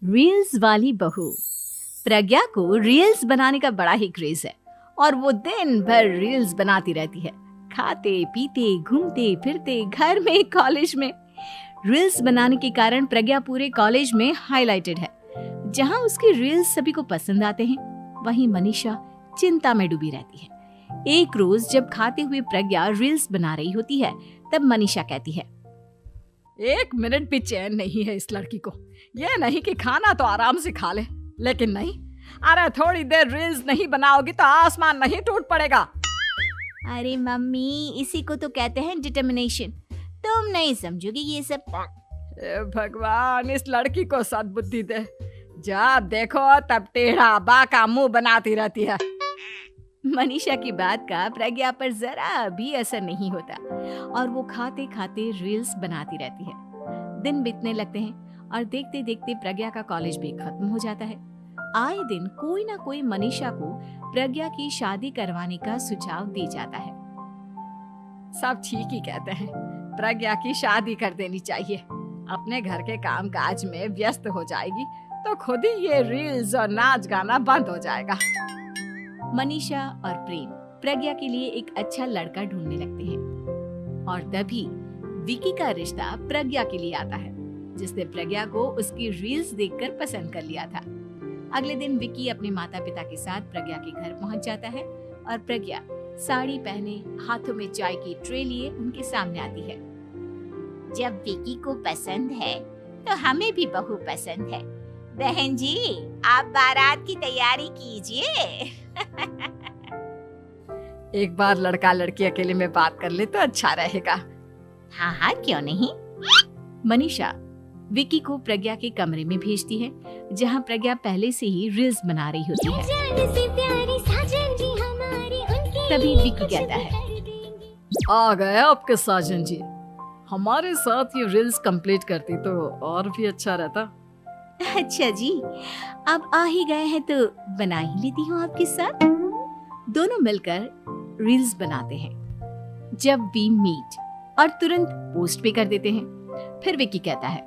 Reels वाली बहू। प्रज्ञा को रील्स बनाने का बड़ा ही क्रेज है और वो दिन भर रील्स बनाती रहती है। खाते पीते घूमते फिरते घर में कॉलेज में रील्स बनाने के कारण प्रज्ञा पूरे कॉलेज में हाईलाइटेड है। जहां उसकी रील्स सभी को पसंद आते हैं, वहीं मनीषा चिंता में डूबी रहती है। एक रोज जब खाते हुए प्रज्ञा रील्स बना रही होती है, तब मनीषा कहती है, 1 मिनट भी चैन नहीं है इस लड़की को। ये नहीं कि खाना तो आराम से खा ले, लेकिन नहीं, अरे थोड़ी देर रील्स नहीं बनाओगी तो आसमान नहीं टूट पड़ेगा। अरे मम्मी, इसी को तो कहते हैं डिटर्मिनेशन। तुम नहीं समझोगी ये सब। हे भगवान, इस लड़की को सद्बुद्धि दे। जब देखो तब टेढ़ा बाका मुंह बनाती रहती है। मनीषा की बात का प्रज्ञा पर जरा भी असर नहीं होता और वो खाते खाते रील्स बनाती रहती है। दिन बीतने लगते हैं और देखते देखते प्रज्ञा का कॉलेज भी खत्म हो जाता है। आए दिन कोई ना कोई मनीषा को प्रज्ञा की शादी करवाने का सुझाव दे जाता है। सब ठीक ही कहते हैं, प्रज्ञा की शादी कर देनी चाहिए। अपने घर के काम काज में व्यस्त हो जाएगी तो खुद ही ये रील्स और नाच गाना बंद हो जाएगा। मनीषा और प्रेम प्रज्ञा के लिए एक अच्छा लड़का ढूंढने लगते हैं और तभी विकी का रिश्ता प्रज्ञा के लिए आता है, जिसने प्रज्ञा को उसकी रील्स देखकर पसंद कर लिया था। अगले दिन विकी अपने माता पिता के साथ प्रज्ञा के घर पहुंच जाता है और प्रज्ञा साड़ी पहने हाथों में चाय की ट्रे लिए उनके सामने आती है। जब विकी को पसंद है तो हमें भी बहू पसंद है। बहन जी, आप बारात की तैयारी कीजिए। एक बार लड़का लड़की अकेले में बात कर ले तो अच्छा रहेगा। हाँ हाँ, क्यों नहीं। मनीषा विकी को प्रज्ञा के कमरे में भेजती है, जहां प्रज्ञा पहले से ही रील्स बना रही होती है। तभी विकी कहता है, आ गए आपके साजन जी। हमारे साथ ये रील्स कंप्लीट करती तो और भी अच्छा रहता। अच्छा जी, अब आ ही गए हैं तो बना ही लेती हूँ आपके साथ। दोनों मिलकर रील्स बनाते हैं। जब वी मीट और तुरंत पोस्ट भी कर देते हैं। फिर विकी कहता है,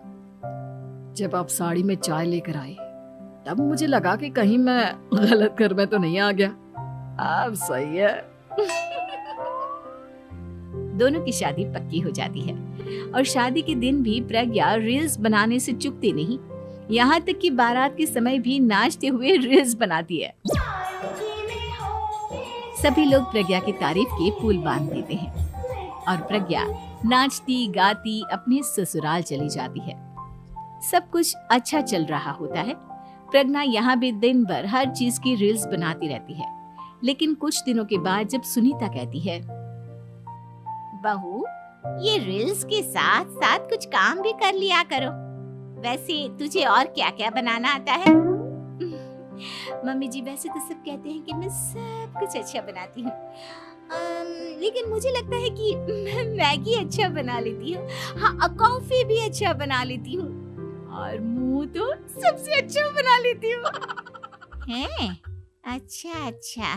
जब आप साड़ी में चाय लेकर आए तब मुझे लगा कि कहीं मैं गलत घर में तो नहीं आ गया। अब सही है। दोनों की शादी पक्की हो जाती है और शादी के दिन भी प्रज्ञा रील्स बनाने से चूकती नहीं। यहाँ तक कि बारात के समय भी नाचते हुए रील्स बनाती है। सभी लोग प्रज्ञा की तारीफ के पुल बांध देते हैं और प्रज्ञा नाचती गाती अपने ससुराल चली जाती है। सब कुछ अच्छा चल रहा होता है। प्रज्ञा यहाँ भी दिन भर हर चीज की रील्स बनाती रहती है। लेकिन कुछ दिनों के बाद जब सुनीता कहती है, बहू, ये रील्स के साथ साथ कुछ काम भी कर लिया करो। वैसे तुझे और क्या क्या बनाना आता है? मम्मी जी, वैसे तो सब कहते हैं कि मैं सब कुछ अच्छा बनाती हूँ, लेकिन मुझे लगता है कि मैं मैगी अच्छा बना लेती हूँ। हाँ, कॉफी भी अच्छा बना लेती हूँ और मुंह तो सबसे अच्छा बना लेती हूँ। हैं? अच्छा अच्छा।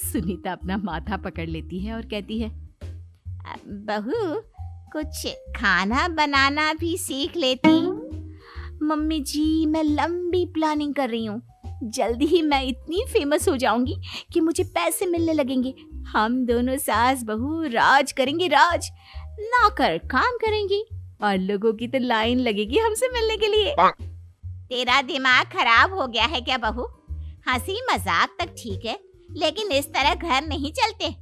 सुनीता अपना माथा पकड़ लेती है और कहती है, बहू, कुछ खाना बनाना भी सीख लेती। मम्मी जी, मैं लंबी प्लानिंग कर रही हूँ। जल्दी ही मैं इतनी फेमस हो जाऊंगी कि मुझे पैसे मिलने लगेंगे। हम दोनों सास बहू राज करेंगे, राज। नौकर काम करेंगे और लोगों की तो लाइन लगेगी हमसे मिलने के लिए। तेरा दिमाग खराब हो गया है क्या बहू? हंसी मजाक तक ठीक है, लेकिन इस तरह घर नहीं चलते।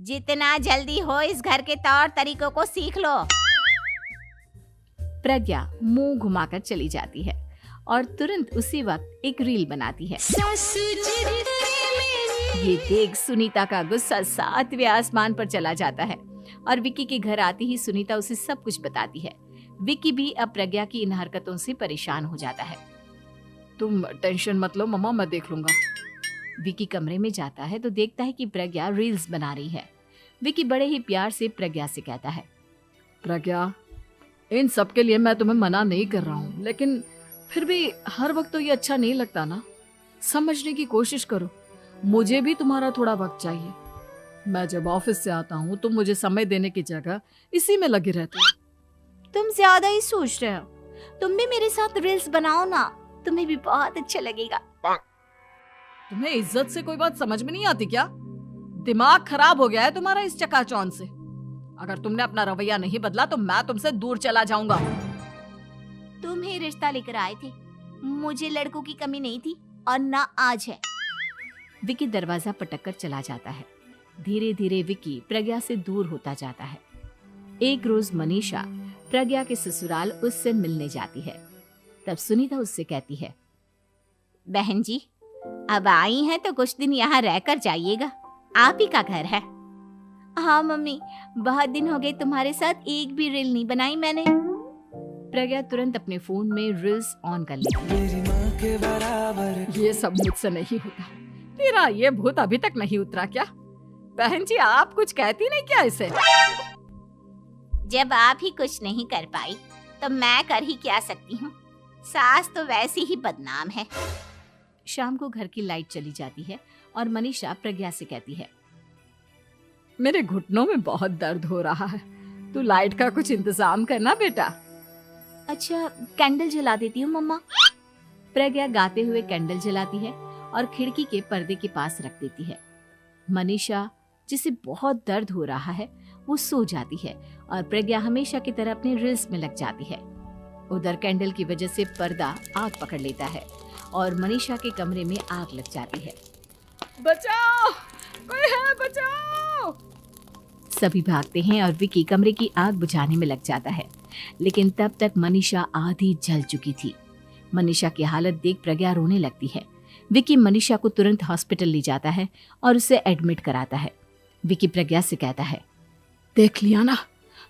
जितना जल्दी हो इस घर के तौर तरीकों को सीख लो। प्रज्ञा मुंह घुमाकर चली जाती है और तुरंत उसी वक्त एक रील बनाती है। ये देख सुनीता का गुस्सा 7वें आसमान पर चला जाता है और विकी के घर आती ही सुनीता उसे सब कुछ बताती है। विकी भी अब प्रज्ञा की इन हरकतों से परेशान हो जाता है। तुम टेंशन मत लो मम्मा, मैं देख लूंगा। विकी कमरे में जाता है तो देखता है कि प्रज्ञा रील्स बना रही है। विकी बड़े ही प्यार से प्रज्ञा से कहता है, प्रज्ञा, इन सब के लिए मैं तुम्हें मना नहीं कर रहा हूँ, लेकिन फिर भी हर वक्त तो ये अच्छा नहीं लगता ना। समझने की कोशिश करो, मुझे भी तुम्हारा थोड़ा वक्त चाहिए। मैं जब ऑफिस से आता हूँ तो मुझे समय देने की जगह इसी में लगी रहती है। तुम ज्यादा ही सोच रहे हो। तुम भी मेरे साथ रील्स बनाओ ना, तुम्हें भी बहुत अच्छा लगेगा। तुम्हें इज्जत से कोई बात समझ में नहीं आती क्या? दिमाग खराब हो गया है तुम्हारा इस चकाचौंध से। अगर तुमने अपना रवैया नहीं बदला तो मैं तुमसे दूर चला जाऊंगा। तुम ही रिश्ता लेकर आए थे, मुझे लड़कों की कमी नहीं थी और ना आज है। विकी दरवाजा पटक कर चला जाता है। धीरे धीरे विकी प्रज्ञा से दूर होता जाता है। एक रोज मनीषा प्रज्ञा के ससुराल उससे मिलने जाती है। तब सुनीता उससे कहती है, बहन जी, अब आई हैं तो कुछ दिन यहाँ रहकर जाइएगा, आप ही का घर है। हाँ मम्मी, बहुत दिन हो गए तुम्हारे साथ एक भी रील नहीं बनाई मैंने। प्रज्ञा तुरंत अपने फोन में रील्स ऑन कर लेती है। ये सब मुझसे नहीं होता। तेरा ये भूत अभी तक नहीं उतरा क्या? बहन जी, आप कुछ कहती नहीं क्या इसे? जब आप ही कुछ नहीं कर पाई तो मैं कर ही क्या सकती हूँ। सास तो वैसी ही बदनाम है। शाम को घर की लाइट चली जाती है और मनीषा प्रज्ञा से कहती है, मेरे घुटनों में बहुत दर्द हो रहा है, तू लाइट का कुछ इंतजाम करना बेटा। अच्छा, कैंडल जला देती हूँ मम्मा। प्रज्ञा गाते हुए कैंडल जलाती है और खिड़की के पर्दे के पास रख देती है। मनीषा, जिसे बहुत दर्द हो रहा है, वो सो जाती है और प्रज्ञा हमेशा की तरह अपने रील्स में लग जाती है। उधर कैंडल की वजह से पर्दा आग पकड़ लेता है और मनीषा के कमरे में आग लग जाती है। बचाओ, कोई है, बचाओ। सभी भागते हैं और विकी कमरे की आग बुझाने में लग जाता है, लेकिन तब तक मनीषा आधी जल चुकी थी। मनीषा की हालत देख प्रज्ञा रोने लगती है। विकी मनीषा को तुरंत हॉस्पिटल ले जाता है और उसे एडमिट कराता है। विकी प्रज्ञा से कहता है, देख लिया ना,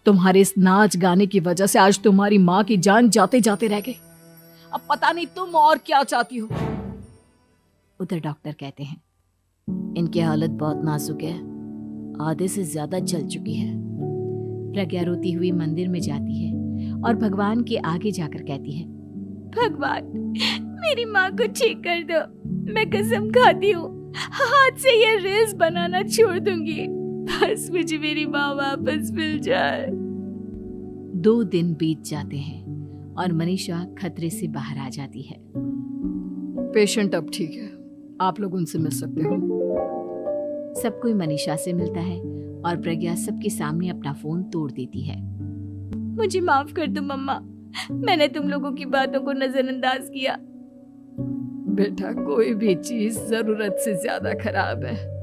तुम्हारे इस नाच गाने की वजह से आज तुम्हारी माँ की जान जाते जाते रह गई। अब पता नहीं तुम और क्या चाहती हो। उधर डॉक्टर कहते हैं, इनकी हालत बहुत नाजुक है, आधे से ज्यादा जल चुकी है। प्रज्ञा रोती हुई मंदिर में जाती है और भगवान के आगे जाकर कहती है, भगवान, मेरी माँ को ठीक कर दो। मैं कसम खाती हूँ, हाथ से ये रील्स बनाना छोड़ दूंगी। बस मुझे मेरी माँ वापस मिल जाए। 2 दिन बीत जाते हैं और मनीषा खतरे से बाहर आ जाती है। पेशेंट अब ठीक है, आप लोग उनसे मिल सकते हो। सब कोई मनीषा से मिलता है और प्रज्ञा सबके सामने अपना फोन तोड़ देती है। मुझे माफ कर दो मम्मा, मैंने तुम लोगों की बातों को नजरअंदाज किया। बेटा, कोई भी चीज जरूरत से ज्यादा खराब है।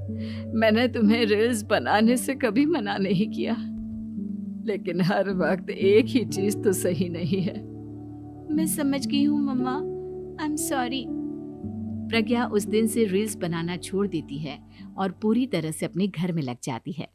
मैंने तुम्हें रील्स बनाने से कभी मना नहीं किया, लेकिन हर वक्त एक ही चीज तो सही नहीं है। मैं समझ गई हूँ मम्मा, आई एम सॉरी। प्रज्ञा उस दिन से रील्स बनाना छोड़ देती है और पूरी तरह से अपने घर में लग जाती है।